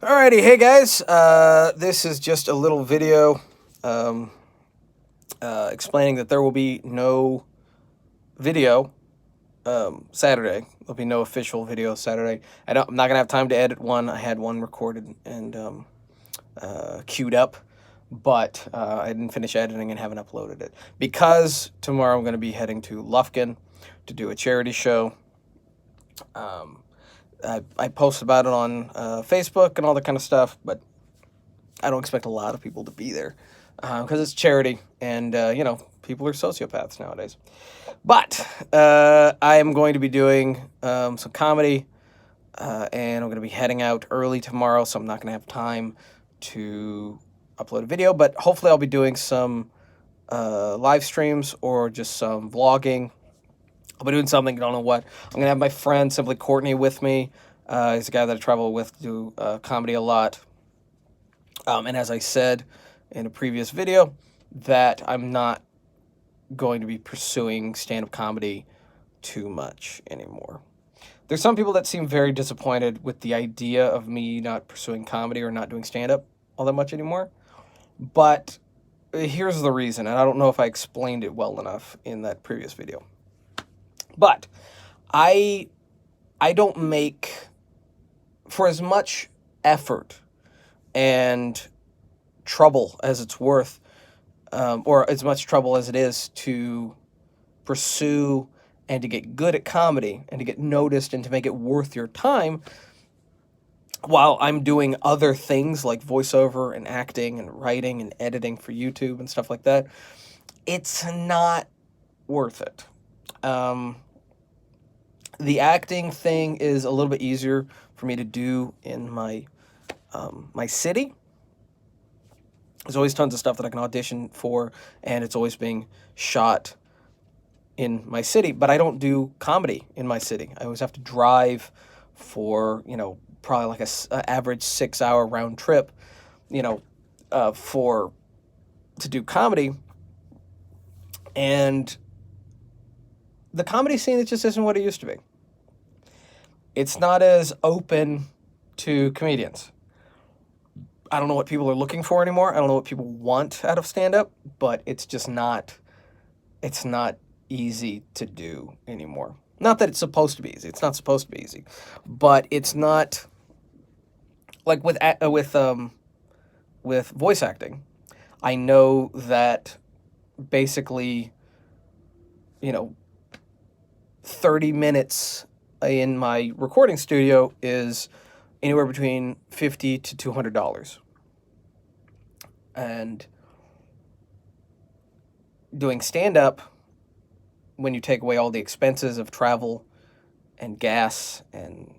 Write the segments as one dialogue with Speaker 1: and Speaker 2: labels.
Speaker 1: Alrighty, hey guys. This is just a little video um, explaining that there will be no video Saturday. There'll be no official video Saturday. I'm not gonna have time to edit one. I had one recorded and queued up, but I didn't finish editing and haven't uploaded it because tomorrow I'm gonna be heading to Lufkin to do a charity show. I post about it on Facebook and all that kind of stuff, but I don't expect a lot of people to be there because it's charity, and people are sociopaths nowadays. But I am going to be doing some comedy, and I'm going to be heading out early tomorrow, so I'm not going to have time to upload a video. But hopefully, I'll be doing some live streams or just some vlogging. I'll be doing something, I don't know what. I'm going to have my friend, Simply Courtney, with me. He's a guy that I travel with to do comedy a lot. And as I said in a previous video, that I'm not going to be pursuing stand-up comedy too much anymore. There's some people that seem very disappointed with the idea of me not pursuing comedy or not doing stand-up all that much anymore. But here's the reason, and I don't know if I explained it well enough in that previous video. But I don't make, for as much effort and trouble as it's worth, or as much trouble as it is to pursue and to get good at comedy and to get noticed and to make it worth your time, while I'm doing other things like voiceover and acting and writing and editing for YouTube and stuff like that, it's not worth it. The acting thing is a little bit easier for me to do in my city. There's always tons of stuff that I can audition for, and it's always being shot in my city. But I don't do comedy in my city. I always have to drive for, probably like a average 6-hour round trip, to do comedy. And the comedy scene, it just isn't what it used to be. It's not as open to comedians. I don't know what people are looking for anymore. I don't know what people want out of stand-up, but it's not easy to do anymore. Not that it's supposed to be easy. It's not supposed to be easy. But it's not, like with voice acting, I know that basically, 30 minutes in my recording studio is anywhere between $50 to $200. And doing stand-up, when you take away all the expenses of travel and gas and,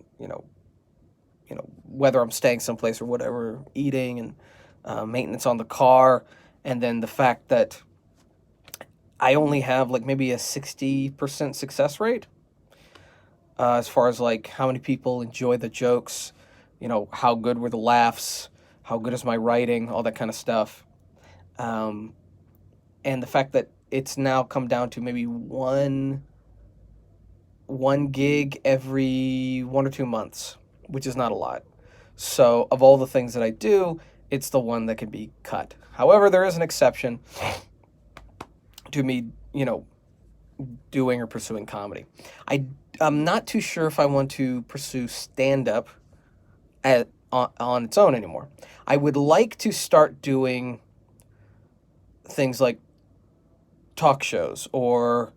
Speaker 1: whether I'm staying someplace or whatever, eating and maintenance on the car, and then the fact that I only have like maybe a 60% success rate as far as like how many people enjoy the jokes, how good were the laughs, how good is my writing, all that kind of stuff. And the fact that it's now come down to maybe one gig every 1 or 2 months, which is not a lot. So of all the things that I do, it's the one that can be cut. However, there is an exception to me, doing or pursuing comedy. I'm not too sure if I want to pursue stand-up on its own anymore. I would like to start doing things like talk shows or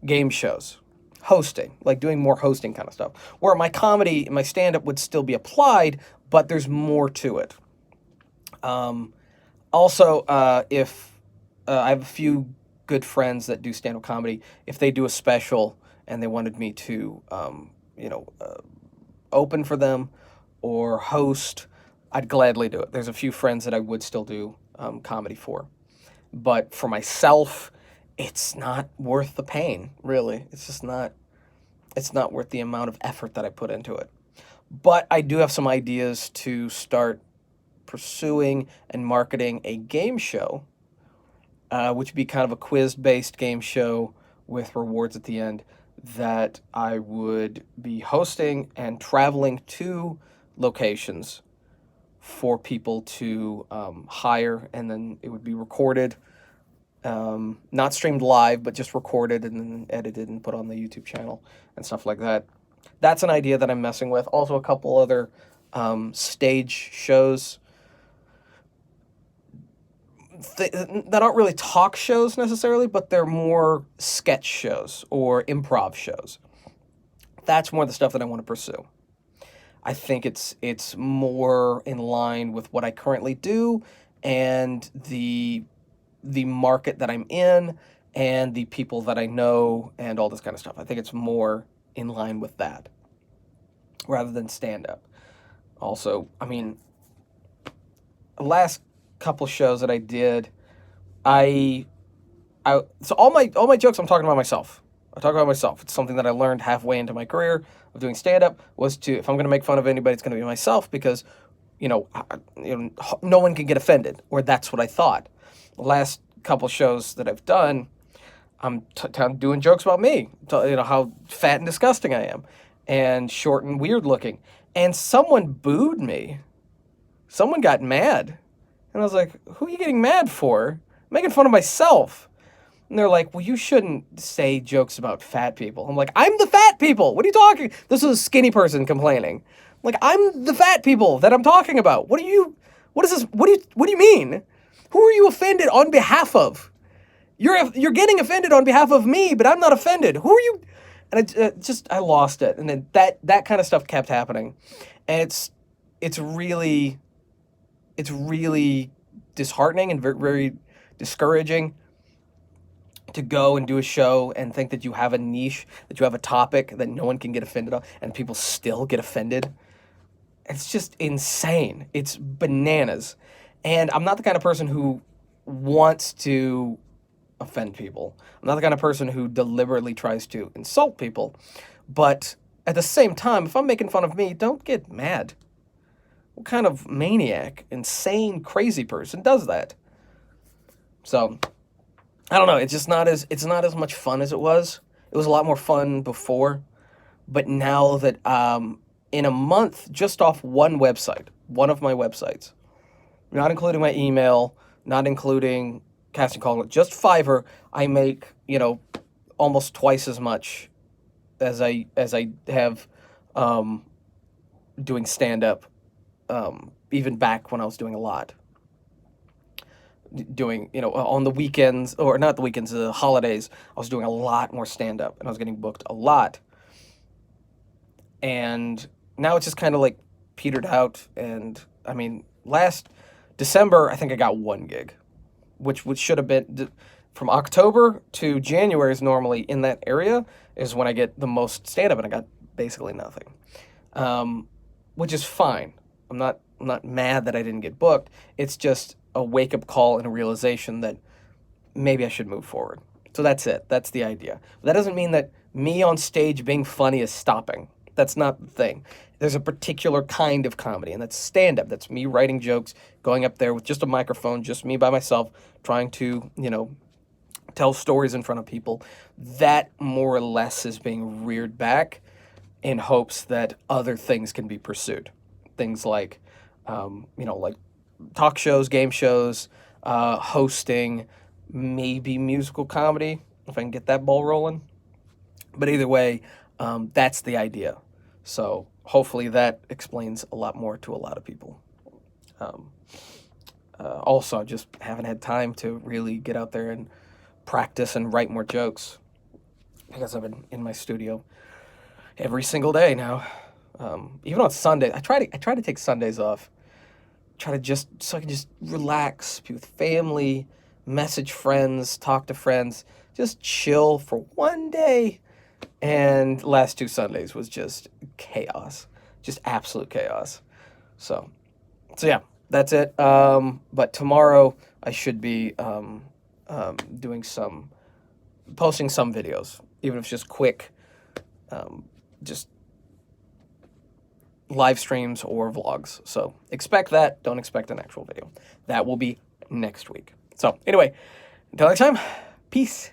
Speaker 1: game shows, hosting, like doing more hosting kind of stuff, where my comedy, my stand-up would still be applied, but there's more to it. Also, if I have a few good friends that do stand-up comedy, if they do a special and they wanted me to, open for them or host, I'd gladly do it. There's a few friends that I would still do comedy for. But for myself, it's not worth the pain, really. It's not worth the amount of effort that I put into it. But I do have some ideas to start pursuing and marketing a game show, which would be kind of a quiz-based game show with rewards at the end, that I would be hosting and traveling to locations for people to hire, and then it would be recorded, not streamed live, but just recorded and then edited and put on the YouTube channel and stuff like that. That's an idea that I'm messing with. Also, a couple other stage shows that aren't really talk shows necessarily, but they're more sketch shows or improv shows. That's more the stuff that I want to pursue. I think it's more in line with what I currently do and the market that I'm in and the people that I know and all this kind of stuff. I think it's more in line with that rather than stand-up. Also, I mean, last couple shows that I did, so all my jokes I'm talking about myself. I talk about myself. It's something that I learned halfway into my career of doing stand-up, was to, if I'm going to make fun of anybody, it's going to be myself, because, no one can get offended, or that's what I thought. The last couple shows that I've done, I'm doing jokes about me, how fat and disgusting I am, and short and weird looking. And someone booed me. Someone got mad. And I was like, who are you getting mad for? I'm making fun of myself. And they're like, well, you shouldn't say jokes about fat people. I'm like, I'm the fat people. What are you talking? This was a skinny person complaining. I'm like, I'm the fat people that I'm talking about. What is this? What do you mean? Who are you offended on behalf of? You're getting offended on behalf of me, but I'm not offended. Who are you? And I lost it. And then that kind of stuff kept happening. And it's really disheartening and very, very discouraging to go and do a show and think that you have a niche, that you have a topic that no one can get offended on, and people still get offended. It's just insane. It's bananas. And I'm not the kind of person who wants to offend people. I'm not the kind of person who deliberately tries to insult people. But at the same time, if I'm making fun of me, don't get mad. What kind of maniac, insane, crazy person does that? So, I don't know. It's not as much fun as it was. It was a lot more fun before, but now that in a month, just off one of my websites, not including my email, not including casting call, just Fiverr, I make almost twice as much as I have doing stand up. Even back when I was doing a lot. Doing, on the weekends, or not the weekends, the holidays, I was doing a lot more stand-up, and I was getting booked a lot. And now it's just kind of like petered out, and, I mean, last December, I think I got one gig, which should have been, from October to January is normally in that area, is when I get the most stand-up, and I got basically nothing. Which is fine. I'm not mad that I didn't get booked. It's just a wake-up call and a realization that maybe I should move forward. So that's it. That's the idea. But that doesn't mean that me on stage being funny is stopping. That's not the thing. There's a particular kind of comedy, and that's stand-up. That's me writing jokes, going up there with just a microphone, just me by myself, trying to, tell stories in front of people. That more or less is being reared back in hopes that other things can be pursued. Things like, like talk shows, game shows, hosting, maybe musical comedy, if I can get that ball rolling. But either way, that's the idea. So hopefully that explains a lot more to a lot of people. Also, I just haven't had time to really get out there and practice and write more jokes, because I've been in my studio every single day now. Even on Sunday, I try to take Sundays off. So I can just relax, be with family, message friends, talk to friends, just chill for one day. And last 2 Sundays was just chaos, just absolute chaos. So yeah, that's it. But tomorrow I should be posting some videos, even if it's just quick, just live streams or vlogs. So expect that. Don't expect an actual video. That will be next week. So anyway, until next time, peace.